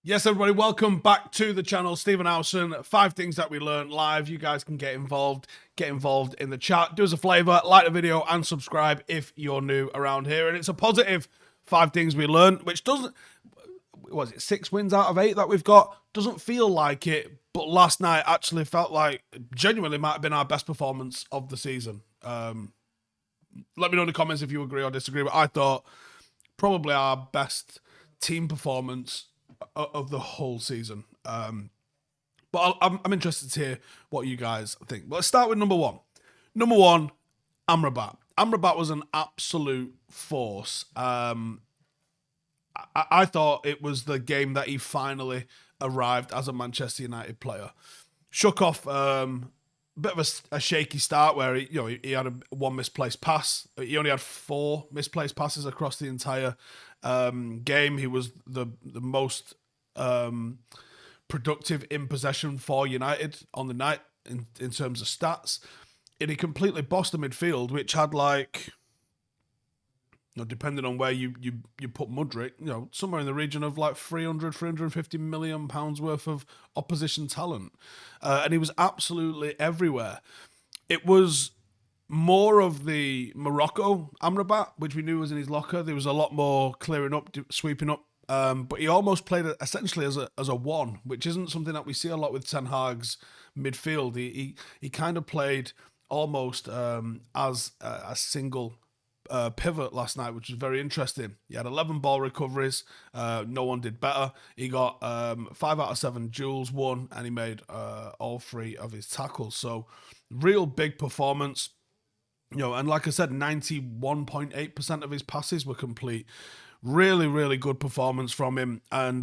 Yes, everybody, welcome back to the channel. Stephen Howson, 5 things that we learned live. You guys can get involved in the chat. Do us a favour, like the video and subscribe if you're new around here. And it's a positive 5 things we learned, which doesn't, was it 6 wins out of 8 that we've got? Doesn't feel like it, but last night actually felt like genuinely might have been our best performance of the season. Let me know in the comments if you agree or disagree, but I thought probably our best team performance of the whole season. But I'm interested to hear what you guys think. Let's start with number one. Number one, Amrabat. Amrabat was an absolute force. I thought it was the game that he finally arrived as a Manchester United player. Shook off a bit of a shaky start where he had one misplaced pass. He only had 4 misplaced passes across the entire game. He was the most productive in possession for United on the night in terms of stats. And he completely bossed the midfield, which had depending on where you put Mudryk, somewhere in the region of like 350 million pounds worth of opposition talent. And he was absolutely everywhere. It was more of the Morocco Amrabat, which we knew was in his locker. There was a lot more clearing up, sweeping up. But he almost played essentially as a 1, which isn't something that we see a lot with Ten Hag's midfield. He kind of played almost as a single pivot last night, which was very interesting. He had 11 ball recoveries. No one did better. He got 5 out of 7 duels won, and he made all 3 of his tackles. So real big performance. And like I said, 91.8% of his passes were complete. Really, really good performance from him, and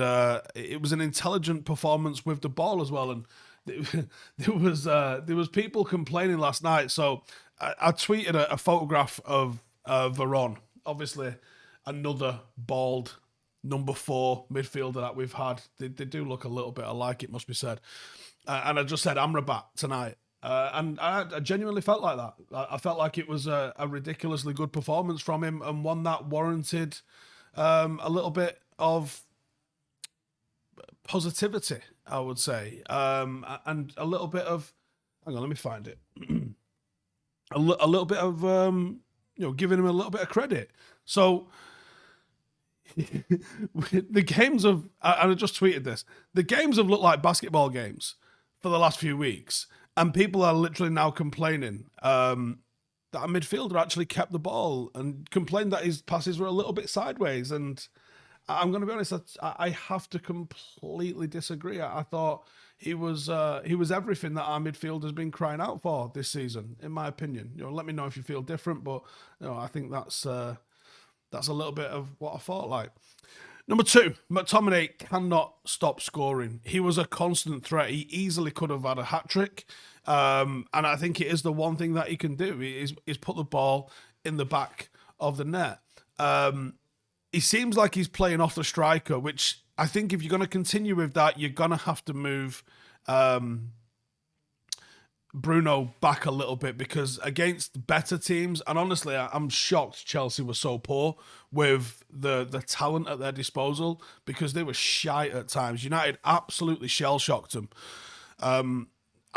it was an intelligent performance with the ball as well. And there was people complaining last night. So I tweeted a photograph of Veron, obviously another bald number 4 midfielder that we've had. They do look a little bit alike, it must be said. And I just said Amrabat tonight. And I genuinely felt like that. I felt like it was a ridiculously good performance from him, and one that warranted a little bit of positivity, I would say, and a little bit of, hang on, let me find it, a little bit of, giving him a little bit of credit. So the games of, and I just tweeted this, the games have looked like basketball games for the last few weeks, and people are literally now complaining that a midfielder actually kept the ball, and complained that his passes were a little bit sideways. And I'm going to be honest, I have to completely disagree. I thought he was everything that our midfield has been crying out for this season, in my opinion. Let me know if you feel different, but I think that's a little bit of what I thought like. Number 2, McTominay cannot stop scoring. He was a constant threat. He easily could have had a hat-trick. And I think it is the one thing that he can do is put the ball in the back of the net. He seems like he's playing off the striker, which I think if you're going to continue with that, you're going to have to move Bruno back a little bit, because against better teams, and honestly, I'm shocked Chelsea were so poor with the talent at their disposal, because they were shite at times. United absolutely shell-shocked them.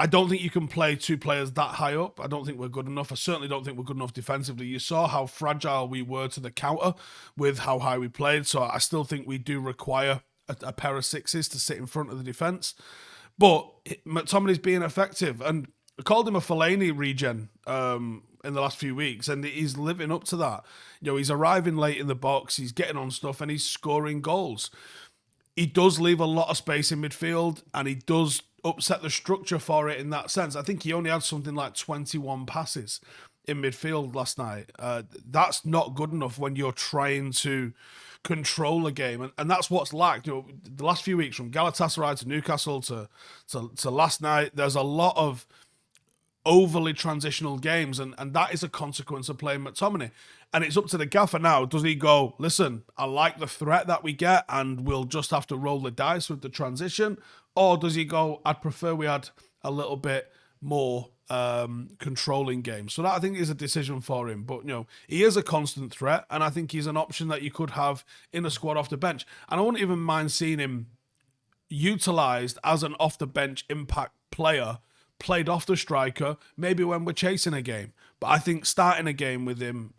I don't think you can play 2 players that high up. I don't think we're good enough. I certainly don't think we're good enough defensively. You saw how fragile we were to the counter with how high we played, so I still think we do require a pair of 6s to sit in front of the defence. But McTominay's being effective, and I called him a Fellaini regen in the last few weeks, and he's living up to that. He's arriving late in the box, he's getting on stuff, and he's scoring goals. He does leave a lot of space in midfield, and he does upset the structure for it in that sense. I think he only had something like 21 passes in midfield last night. That's not good enough when you're trying to control a game, and that's what's lacked. The last few weeks, from Galatasaray to Newcastle to last night, there's a lot of overly transitional games, and that is a consequence of playing McTominay. And it's up to the gaffer now. Does he go, listen, I like the threat that we get, and we'll just have to roll the dice with the transition? Or does he go, I'd prefer we had a little bit more controlling games? So that, I think, is a decision for him. But, he is a constant threat, and I think he's an option that you could have in a squad off the bench. And I wouldn't even mind seeing him utilised as an off-the-bench impact player, played off the striker, maybe when we're chasing a game. But I think starting a game with him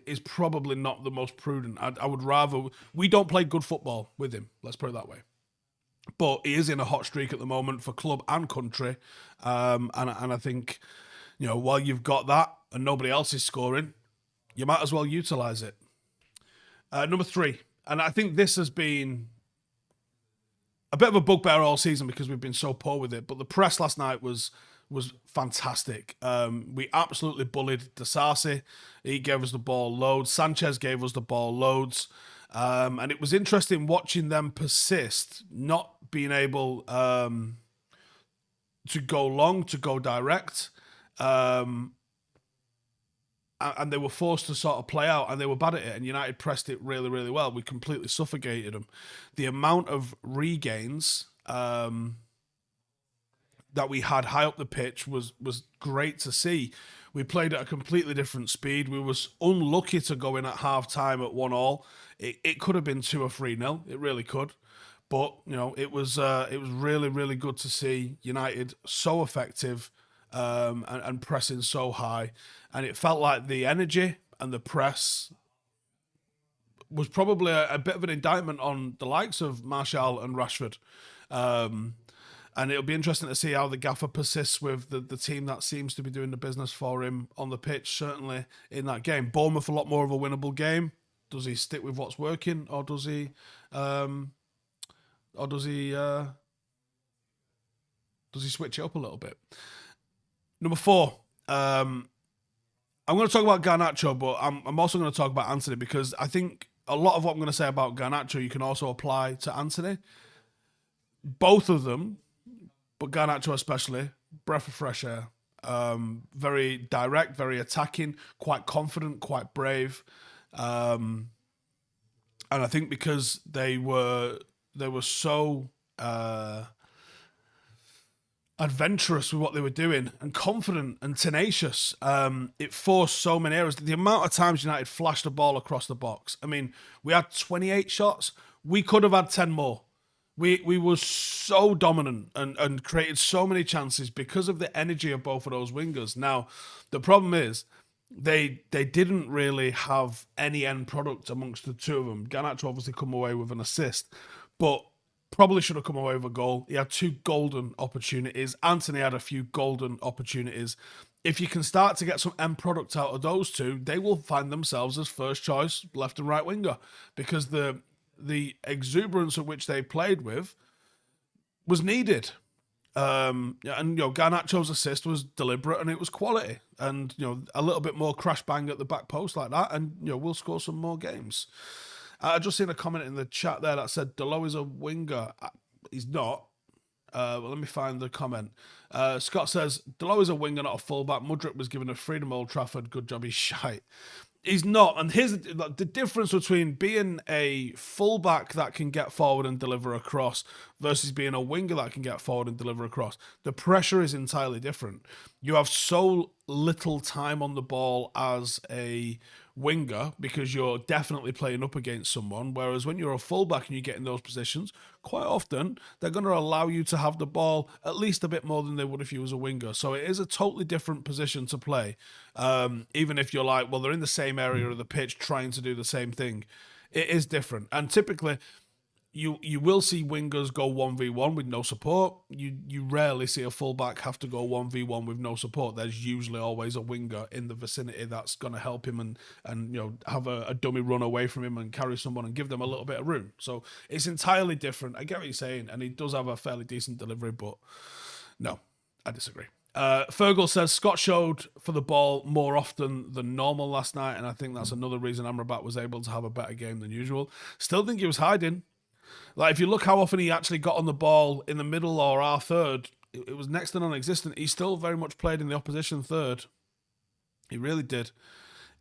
is probably not the most prudent. I would rather... We don't play good football with him, let's put it that way. But he is in a hot streak at the moment for club and country. And I think, while you've got that and nobody else is scoring, you might as well utilise it. Number 3, and I think this has been a bit of a bugbear all season because we've been so poor with it, but the press last night was fantastic. We absolutely bullied Disasi. He gave us the ball loads. Sanchez gave us the ball loads. And it was interesting watching them persist, not being able to go long, to go direct. And they were forced to sort of play out, and they were bad at it, and United pressed it really, really well. We completely suffocated them. The amount of regains that we had high up the pitch was great to see. We played at a completely different speed. We was unlucky to go in at half-time at 1-1. It could have been 2 or 3-0. It really could. But, it was really, really good to see United so effective and pressing so high. And it felt like the energy and the press was probably a bit of an indictment on the likes of Martial and Rashford. And it'll be interesting to see how the gaffer persists with the team that seems to be doing the business for him on the pitch, certainly in that game. Bournemouth, a lot more of a winnable game. Does he stick with what's working, or does he switch it up a little bit? Number 4, I'm going to talk about Garnacho, but I'm also going to talk about Anthony, because I think a lot of what I'm going to say about Garnacho you can also apply to Anthony. Both of them, but Garnacho especially, breath of fresh air. Very direct, very attacking, quite confident, quite brave. And I think because they were so adventurous with what they were doing and confident and tenacious, it forced so many errors. The amount of times United flashed the ball across the box. I mean, we had 28 shots. We could have had 10 more. We were so dominant and created so many chances because of the energy of both of those wingers. Now, the problem is they didn't really have any end product amongst the two of them. Garnacho obviously come away with an assist, but probably should have come away with a goal. He had 2 golden opportunities. Anthony had a few golden opportunities. If you can start to get some end product out of those two, they will find themselves as first choice left and right winger, because the exuberance at which they played with was needed. And Garnacho's assist was deliberate and it was quality, and a little bit more crash bang at the back post like that, and we'll score some more games. I just seen a comment in the chat there that said Delo is a winger. He's not. Well, let me find the comment. Scott says Delo is a winger, not a fullback. Mudryk was given a freedom Old Trafford. Good job, he's shite. He's not. And here's the difference between being a fullback that can get forward and deliver across versus being a winger that can get forward and deliver across. The pressure is entirely different. You have so little time on the ball as a winger because you're definitely playing up against someone, whereas when you're a fullback and you get in those positions, quite often they're going to allow you to have the ball at least a bit more than they would if you was a winger. So it is a totally different position to play, even if you're like, well, they're in the same area of the pitch trying to do the same thing. It is different, and typically you will see wingers go 1v1 with no support. You rarely see a fullback have to go 1v1 with no support. There's usually always a winger in the vicinity that's going to help him and have a dummy run away from him and carry someone and give them a little bit of room. So it's entirely different. I get what you're saying, and he does have a fairly decent delivery, but no, I disagree. Fergal says Scott showed for the ball more often than normal last night, and I think that's another reason Amrabat was able to have a better game than usual. Still think he was hiding. Like, if you look how often he actually got on the ball in the middle or our third, it was next to non-existent. He still very much played in the opposition third. He really did.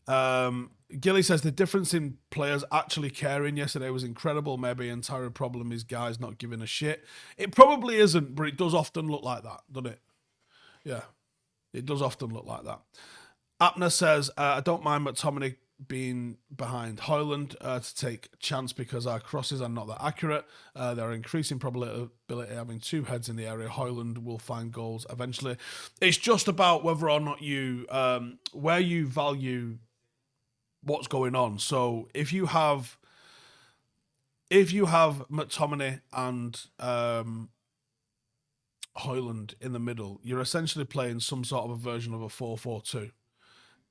Gilly says the difference in players actually caring yesterday was incredible. Maybe the entire problem is guys not giving a shit. It probably isn't, but it does often look like that, doesn't it? Yeah, it does often look like that. Apner says, I don't mind McTominay been behind Haaland to take a chance because our crosses are not that accurate. There are increasing probability of having two heads in the area. Haaland will find goals eventually. It's just about whether or not you, where you value what's going on. So if you have McTominay and Haaland in the middle, you're essentially playing some sort of a version of a 4-4-2.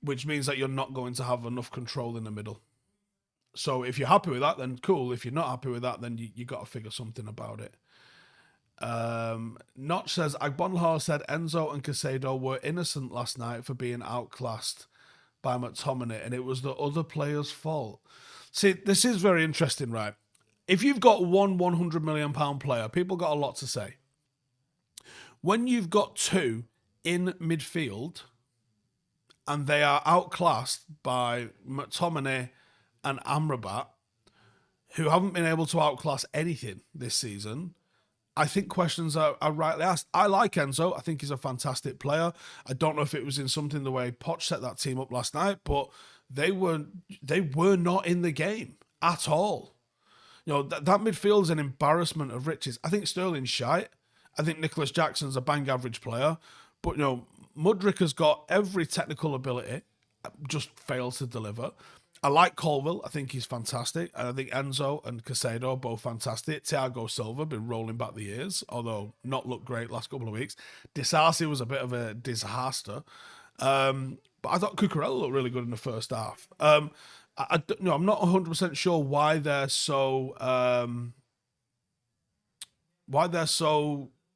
Which means that you're not going to have enough control in the middle. So if you're happy with that, then cool. If you're not happy with that, then you got to figure something about it. Notch says, Agbonlahor said Enzo and Caicedo were innocent last night for being outclassed by McTominay, and it was the other player's fault. See, this is very interesting, right? If you've got one £100 million player, people got a lot to say. When you've got two in midfield and they are outclassed by McTominay and Amrabat, who haven't been able to outclass anything this season, I think questions are rightly asked. I like Enzo. I think he's a fantastic player. I don't know if it was in something the way Poch set that team up last night, but they were not in the game at all. You know, that midfield's an embarrassment of riches. I think Sterling's shite. I think Nicholas Jackson's a bang average player. But, you know, Mudryk has got every technical ability, just fails to deliver. I like Colville. I think he's fantastic. And I think Enzo and Caicedo are both fantastic. Thiago Silva been rolling back the years, although not looked great last couple of weeks. Disasi was a bit of a disaster. But I thought Cucurella looked really good in the first half. I'm not 100% sure why they're so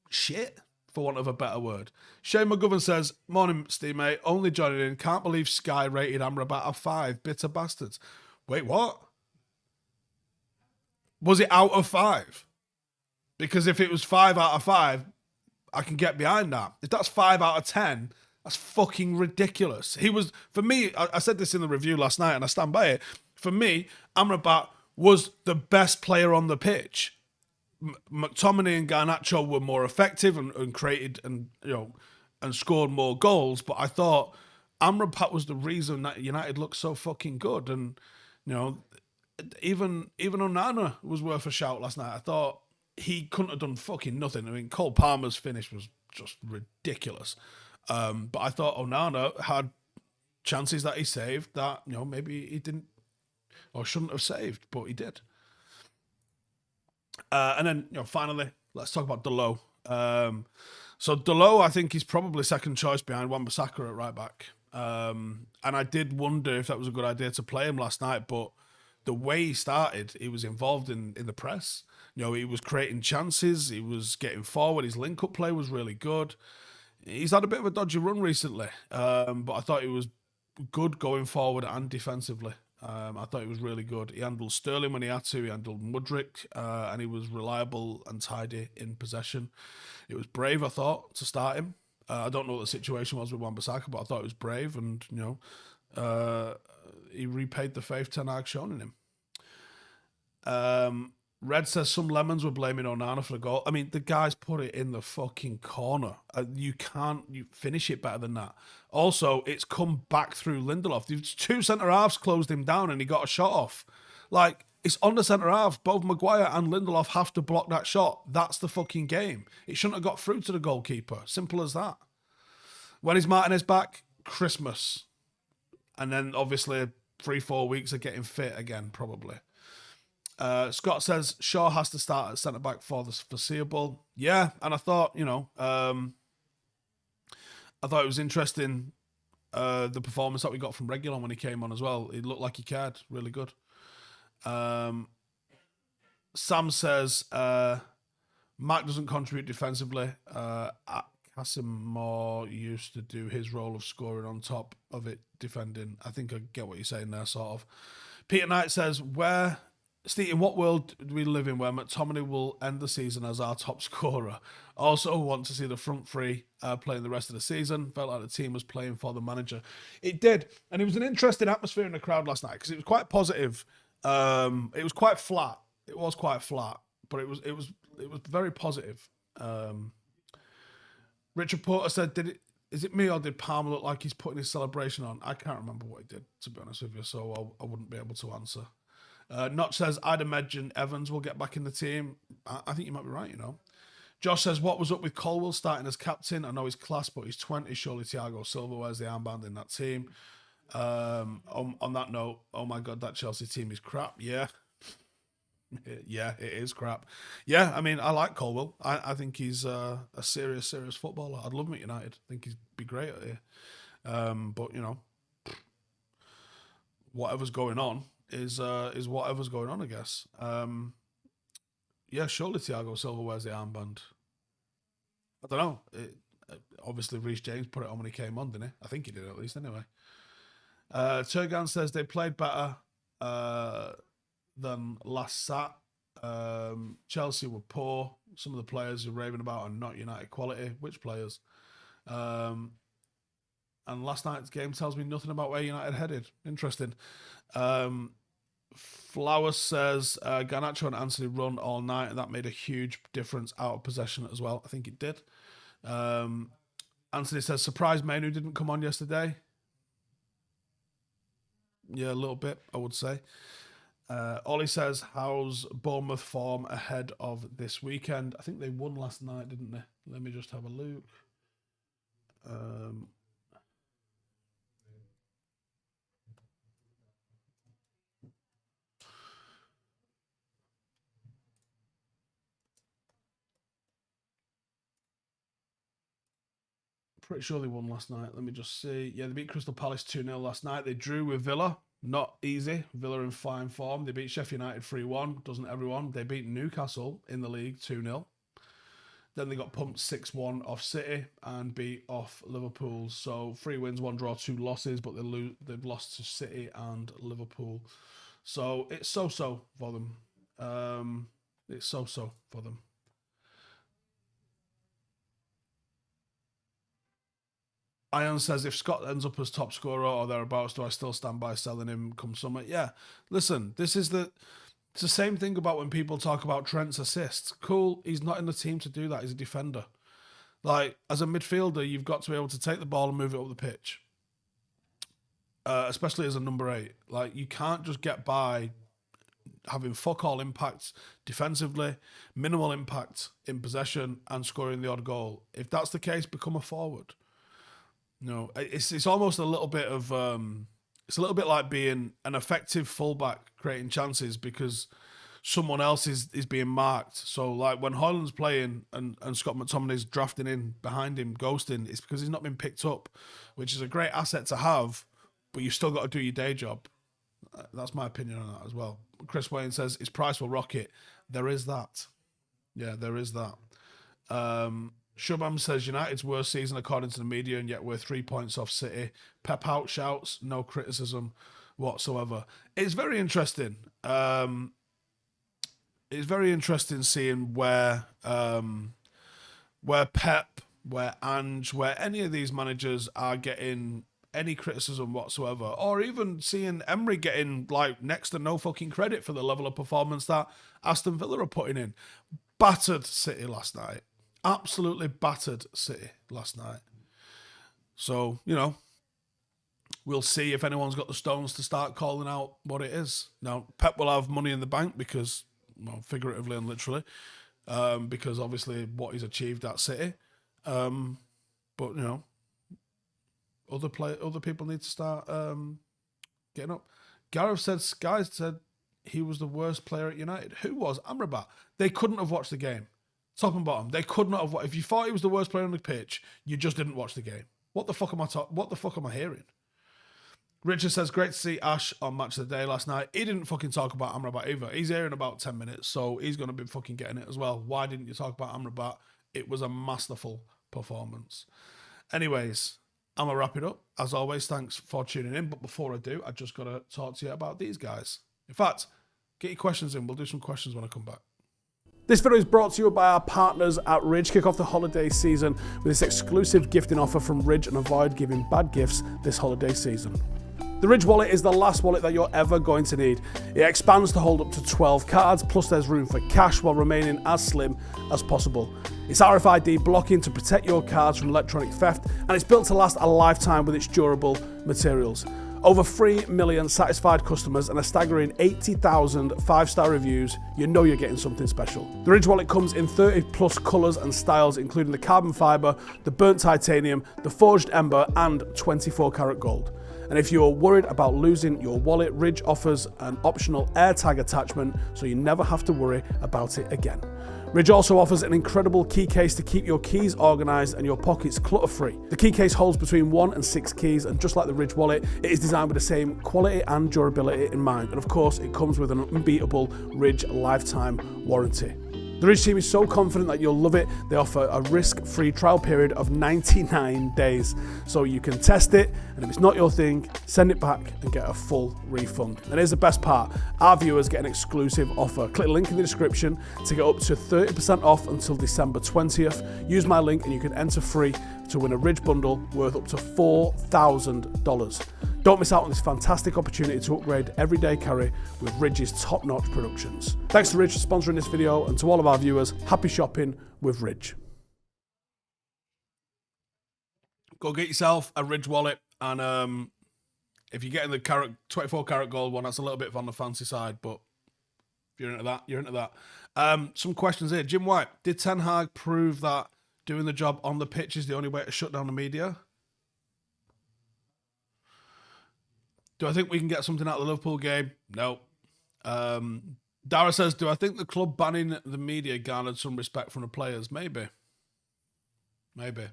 shit, for want of a better word. Shane McGovern says, morning, Steve, mate. Only joining in. Can't believe Sky rated Amrabat a 5. Bitter bastards. Wait, what? Was it out of 5? Because if it was 5 out of 5, I can get behind that. If that's 5 out of 10, that's fucking ridiculous. He was, for me, I said this in the review last night and I stand by it. For me, Amrabat was the best player on the pitch. McTominay and Garnacho were more effective and created and scored more goals, but I thought Amrabat was the reason that United looked so fucking good. And even Onana was worth a shout last night. I thought he couldn't have done fucking nothing. I mean, Cole Palmer's finish was just ridiculous. But I thought Onana had chances that he saved that maybe he didn't or shouldn't have saved, but he did. And then, finally, let's talk about Dalot. So Dalot, I think, is probably second choice behind Wan-Bissaka at right back. And I did wonder if that was a good idea to play him last night, but the way he started, he was involved in the press. He was creating chances, he was getting forward, his link-up play was really good. He's had a bit of a dodgy run recently, but I thought he was good going forward and defensively. I thought he was really good. He handled Sterling when he had to. He handled Mudryk, and he was reliable and tidy in possession. It was brave, I thought, to start him. I don't know what the situation was with Wan-Bissaka, but I thought it was brave, and he repaid the faith Ten Hag shown in him. Red says some lemons were blaming Onana for the goal. I mean, the guy's put it in the fucking corner. You finish it better than that. Also, it's come back through Lindelof. These two centre-halves closed him down and he got a shot off. Like, it's on the centre-half. Both Maguire and Lindelof have to block that shot. That's the fucking game. It shouldn't have got through to the goalkeeper. Simple as that. When is Martinez back? Christmas. And then, obviously, 3-4 weeks of getting fit again, probably. Scott says Shaw has to start at centre back for the foreseeable. Yeah, and I thought, I thought it was interesting the performance that we got from Reguilon when he came on as well. He looked like he cared, really good. Sam says Mac doesn't contribute defensively. Casimir used to do his role of scoring on top of it, defending. I think I get what you're saying there, sort of. Peter Knight says, Steve, in what world do we live in where McTominay will end the season as our top scorer? Also want to see the front three playing the rest of the season. Felt like the team was playing for the manager. It did. And it was an interesting atmosphere in the crowd last night because it was quite positive. It was quite flat. It was quite flat, but it was very positive. Richard Porter said, Is it me or did Palmer look like he's putting his celebration on? I can't remember what he did, to be honest with you, so I wouldn't be able to answer. Notch says, I'd imagine Evans will get back in the team. I think you might be right, you know. Josh says, what was up with Colwell starting as captain? I know he's class, but he's 20. Surely Thiago Silva wears the armband in that team. On that note, oh my God, that Chelsea team is crap. Yeah. Yeah, it is crap. Yeah, I mean, I like Colwell. I think he's a serious footballer. I'd love him at United. I think he'd be great at here. But, you know, whatever's going on is whatever's going on, I guess. Yeah, surely Thiago Silva wears the armband. I don't know. Obviously, Reece James put it on when he came on, didn't he? I think he did, at least, anyway. Turgan says they played better than last Sat. Chelsea were poor. Some of the players you're raving about are not United quality. Which players? And last night's game tells me nothing about where United headed. Interesting. Flowers says Garnacho and Anthony run all night, and that made a huge difference out of possession as well. I think it did. Anthony says, surprised Manu didn't come on yesterday. Yeah, a little bit, I would say. Ollie says, how's Bournemouth form ahead of this weekend? I think they won last night, didn't they? Let me just have a look. Pretty sure they won last night. Let me just see. Yeah, they beat Crystal Palace 2-0 last night. They drew with Villa. Not easy. Villa in fine form. They beat Sheffield United 3-1. Doesn't everyone? They beat Newcastle in the league 2-0. Then they got pumped 6-1 off City and beat off Liverpool. So 3 wins, 1 draw, 2 losses, but they've lost to City and Liverpool. So it's so-so for them. It's so-so for them. Ion says, if Scott ends up as top scorer or thereabouts, do I still stand by selling him come summer? Yeah. Listen, it's the same thing about when people talk about Trent's assists. Cool, he's not in the team to do that. He's a defender. Like, as a midfielder, you've got to be able to take the ball and move it up the pitch. Especially as a number 8. Like, you can't just get by having fuck all impact defensively, minimal impact in possession, and scoring the odd goal. If that's the case, become a forward. No, it's almost a little bit of it's a little bit like being an effective fullback creating chances because someone else is being marked. So like when Højlund's playing and Scott McTominay's drafting in behind him, ghosting, it's because he's not been picked up, which is a great asset to have, but you've still got to do your day job. That's my opinion on that as well. Chris Wayne says his price will rocket. There is that. Yeah, there is that. Shubham says United's worst season according to the media, and yet we're 3 points off City. Pep out shouts, no criticism whatsoever. It's very interesting. It's very interesting seeing where Pep, where Ange, where any of these managers are getting any criticism whatsoever, or even seeing Emery getting like next to no fucking credit for the level of performance that Aston Villa are putting in. Battered City last night. Absolutely battered City last night. So, you know, we'll see if anyone's got the stones to start calling out what it is. Now, Pep will have money in the bank because, well, figuratively and literally, because obviously what he's achieved at City. But, you know, other people need to start getting up. Gareth said, Sky said he was the worst player at United. Who was? Amrabat. They couldn't have watched the game. Top and bottom. They could not have. If you thought he was the worst player on the pitch, you just didn't watch the game. What the fuck am I hearing? Richard says, great to see Ash on Match of the Day last night. He didn't fucking talk about Amrabat either. He's here in about 10 minutes, so he's going to be fucking getting it as well. Why didn't you talk about Amrabat? It was a masterful performance. Anyways, I'm going to wrap it up. As always, thanks for tuning in. But before I do, I just got to talk to you about these guys. In fact, get your questions in. We'll do some questions when I come back. This video is brought to you by our partners at Ridge. Kick off the holiday season with this exclusive gifting offer from Ridge and avoid giving bad gifts this holiday season. The Ridge wallet is the last wallet that you're ever going to need. It expands to hold up to 12 cards, plus there's room for cash while remaining as slim as possible. It's RFID blocking to protect your cards from electronic theft, and it's built to last a lifetime with its durable materials. Over 3 million satisfied customers and a staggering 80,000 5-star reviews. You know you're getting something special. The Ridge wallet comes in 30 plus colours and styles, including the carbon fibre, the burnt titanium, the forged ember, and 24 karat gold. And if you're worried about losing your wallet, Ridge offers an optional AirTag attachment, so you never have to worry about it again. Ridge also offers an incredible key case to keep your keys organised and your pockets clutter-free. The key case holds between 1 and 6 keys, and just like the Ridge wallet, it is designed with the same quality and durability in mind. And of course, it comes with an unbeatable Ridge lifetime warranty. The Ridge team is so confident that you'll love it, they offer a risk-free trial period of 99 days. So you can test it, and if it's not your thing, send it back and get a full refund. And here's the best part, our viewers get an exclusive offer. Click the link in the description to get up to 30% off until December 20th. Use my link and you can enter free to win a Ridge bundle worth up to $4,000. Don't miss out on this fantastic opportunity to upgrade everyday carry with Ridge's top-notch productions. Thanks to Ridge for sponsoring this video, and to all of our viewers, happy shopping with Ridge. Go get yourself a Ridge wallet, and if you're getting the 24 karat gold one, that's a little bit on the fancy side, but if you're into that, you're into that. Some questions here. Jim White, did Ten Hag prove that doing the job on the pitch is the only way to shut down the media? Do I think we can get something out of the Liverpool game? No. Dara says, do I think the club banning the media garnered some respect from the players? Maybe. Maybe.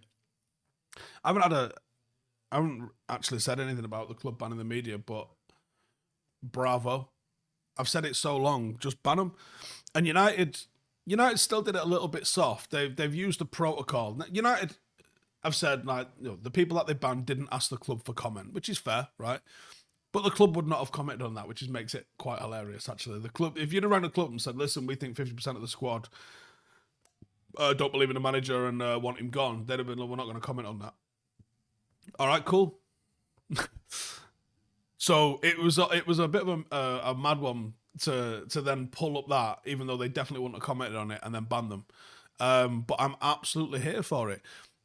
I haven't actually said anything about the club banning the media, but bravo. I've said it so long, just ban them. And United still did it a little bit soft. They've used the protocol. United, I've said, like, the people that they banned didn't ask the club for comment, which is fair, right? But the club would not have commented on that, which makes it quite hilarious, actually. The club, if you'd have rang the club and said, listen, we think 50% of the squad don't believe in the manager and want him gone, they'd have been, we're not going to comment on that. All right, cool. So it was a bit of a mad one to then pull up that, even though they definitely wouldn't have commented on it, and then ban them. But I'm absolutely here for it.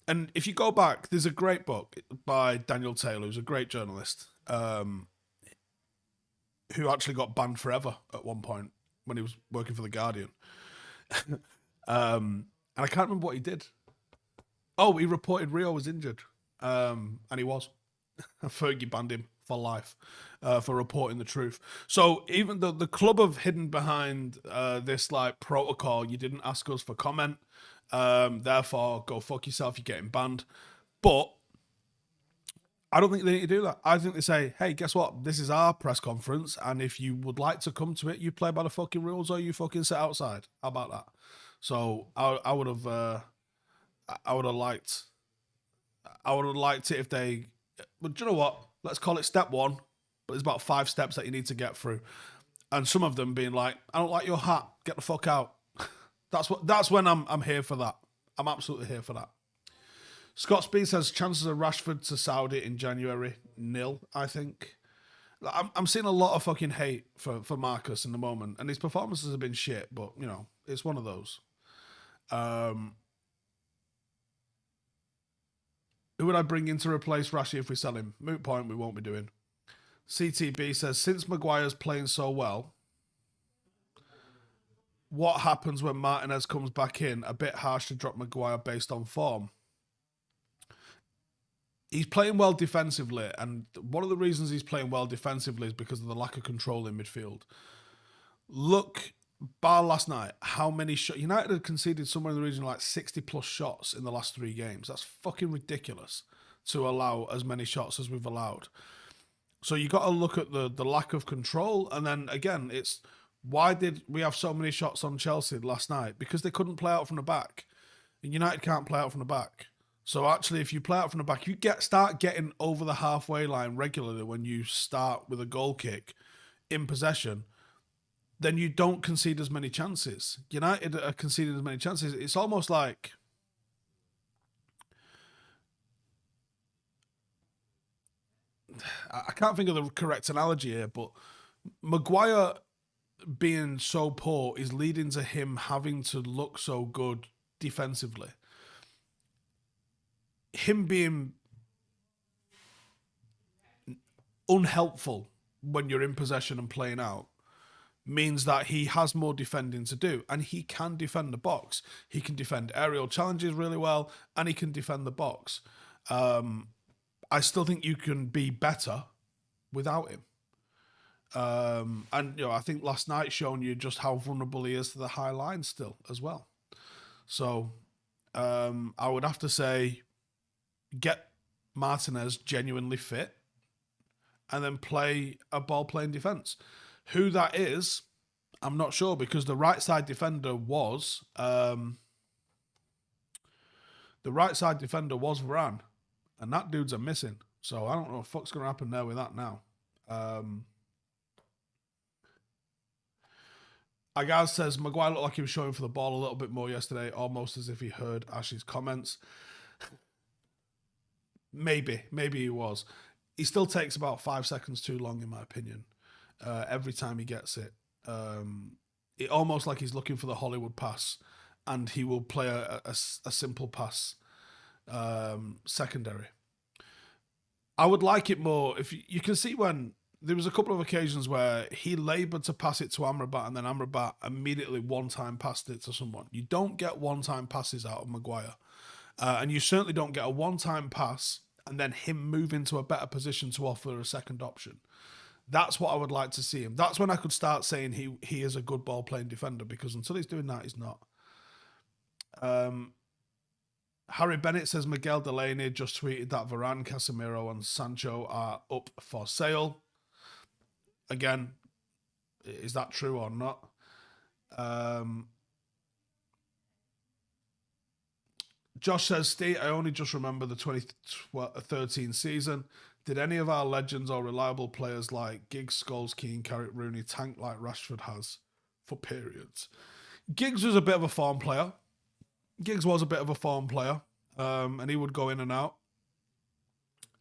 And if you go back, there's a great book by Daniel Taylor, who's a great journalist, who actually got banned forever at one point when he was working for The Guardian. And I can't remember what he did. Oh, he reported Rio was injured. And he was. Fergie banned him for life for reporting the truth. So even though the club have hidden behind this like protocol, you didn't ask us for comment, therefore go fuck yourself, you're getting banned. But I don't think they need to do that. I think they say, hey, guess what? This is our press conference, and if you would like to come to it, you play by the fucking rules or you fucking sit outside. How about that? So I would have liked it if they, but do you know what? Let's call it step one, but there's about 5 steps that you need to get through. And some of them being like, I don't like your hat, get the fuck out. That's when I'm here for that. I'm absolutely here for that. Scott Speed says, chances of Rashford to Saudi in January, 0, I think. I'm seeing a lot of fucking hate for Marcus in the moment, and his performances have been shit, but, it's one of those. Who would I bring in to replace Rashi if we sell him? Moot point, we won't be doing. CTB says, since Maguire's playing so well, what happens when Martinez comes back in? A bit harsh to drop Maguire based on form. He's playing well defensively, and one of the reasons he's playing well defensively is because of the lack of control in midfield. Look, bar last night, how many shots... United had conceded somewhere in the region of like 60-plus shots in the last 3 games. That's fucking ridiculous to allow as many shots as we've allowed. So you got to look at the lack of control, and then, again, it's... Why did we have so many shots on Chelsea last night? Because they couldn't play out from the back. And United can't play out from the back. So actually, if you play out from the back, you start getting over the halfway line regularly when you start with a goal kick in possession, then you don't concede as many chances. United are conceding as many chances. It's almost like... I can't think of the correct analogy here, but Maguire being so poor is leading to him having to look so good defensively. Him being unhelpful when you're in possession and playing out means that he has more defending to do, and he can defend the box. He can defend aerial challenges really well, and he can defend the box. I still think you can be better without him. And I think last night shown you just how vulnerable he is to the high line still as well. So I would have to say, get Martinez genuinely fit, and then play a ball-playing defence. Who that is, I'm not sure, because the right side defender was Varane, and that dude's a missing. So I don't know what the fuck's going to happen there with that now. Agaz says, Maguire looked like he was showing for the ball a little bit more yesterday, almost as if he heard Ash's comments. Maybe he was. He still takes about 5 seconds too long, in my opinion. Every time he gets it. It almost like he's looking for the Hollywood pass, and he will play a simple pass secondary. I would like it more. If you can see, when there was a couple of occasions where he laboured to pass it to Amrabat, and then Amrabat immediately one-time passed it to someone. You don't get one-time passes out of Maguire. And you certainly don't get a one-time pass and then him move into a better position to offer a second option. That's what I would like to see him. That's when I could start saying he is a good ball-playing defender, because until he's doing that, he's not. Harry Bennett says Miguel Delaney just tweeted that Varane, Casemiro and Sancho are up for sale. Again, is that true or not? Josh says, Steve, I only just remember the 2013 season. Did any of our legends or reliable players like Giggs, Scholes, Keane, Carrick, Rooney tank like Rashford has for periods? Giggs was a bit of a form player. And he would go in and out.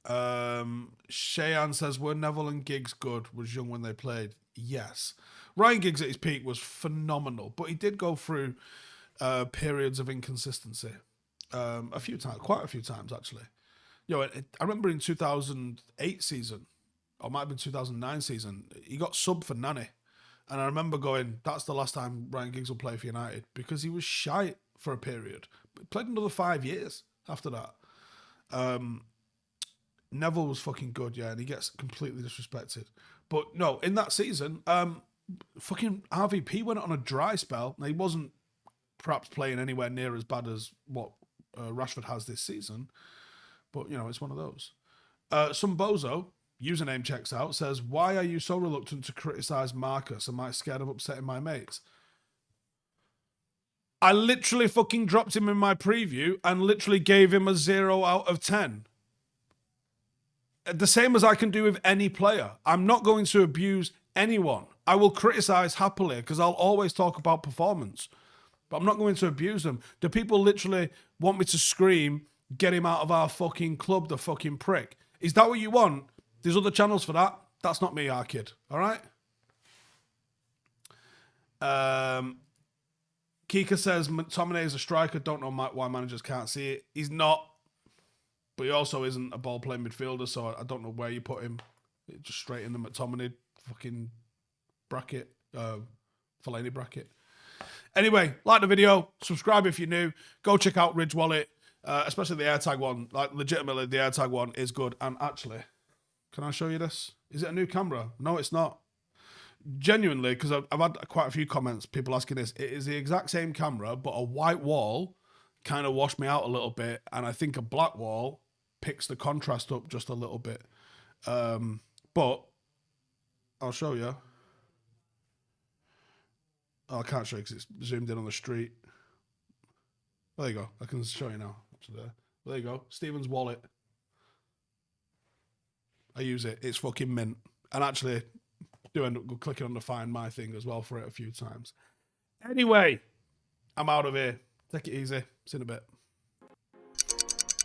Shayan says, were Neville and Giggs good? Was young when they played? Yes. Ryan Giggs at his peak was phenomenal, but he did go through periods of inconsistency. A few times, quite a few times actually. I remember in 2008 season, or might have been 2009 season, he got subbed for Nani. And I remember going, that's the last time Ryan Giggs will play for United, because he was shite for a period. But played another 5 years after that. Neville was fucking good, yeah, and he gets completely disrespected. But no, in that season, fucking RVP went on a dry spell. Now, he wasn't perhaps playing anywhere near as bad as what Rashford has this season. But, it's one of those. Some bozo, username checks out, says, why are you so reluctant to criticise Marcus? Am I scared of upsetting my mates? I literally fucking dropped him in my preview and literally gave him a 0 out of 10. The same as I can do with any player. I'm not going to abuse anyone. I will criticise happily, because I'll always talk about performance. But I'm not going to abuse them. Do people literally want me to scream, get him out of our fucking club, the fucking prick? Is that what you want? There's other channels for that. That's not me, our kid. All right? Kika says, McTominay is a striker. Don't know why managers can't see it. He's not. But he also isn't a ball-playing midfielder, so I don't know where you put him. Just straight in the McTominay fucking bracket. Fellaini bracket. Anyway, like the video. Subscribe if you're new. Go check out Ridge Wallet. Especially the AirTag one. Like, legitimately, the AirTag one is good. And actually, can I show you this? Is it a new camera? No, it's not. Genuinely, because I've had quite a few comments, people asking this. It is the exact same camera, but a white wall kind of washed me out a little bit. And I think a black wall picks the contrast up just a little bit. But I'll show you. Oh, I can't show you because it's zoomed in on the street. There you go. I can show you now. There you go. Stephen's wallet. I use it. It's fucking mint. And actually, do end up clicking on the Find My thing as well for it a few times. Anyway, I'm out of here. Take it easy. See you in a bit.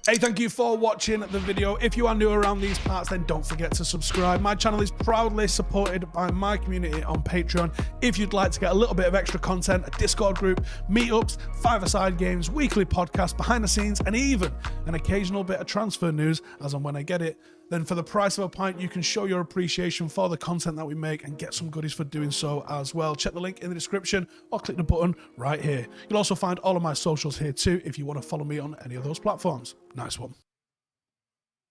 Hey, thank you for watching the video. If you are new around these parts, then don't forget to subscribe. My channel is proudly supported by my community on Patreon. If you'd like to get a little bit of extra content, a Discord group, meetups, five-a-side games, weekly podcasts, behind the scenes, and even an occasional bit of transfer news as and when I get it, then for the price of a pint, you can show your appreciation for the content that we make and get some goodies for doing so as well. Check the link in the description or click the button right here. You'll also find all of my socials here too if you want to follow me on any of those platforms. Nice one.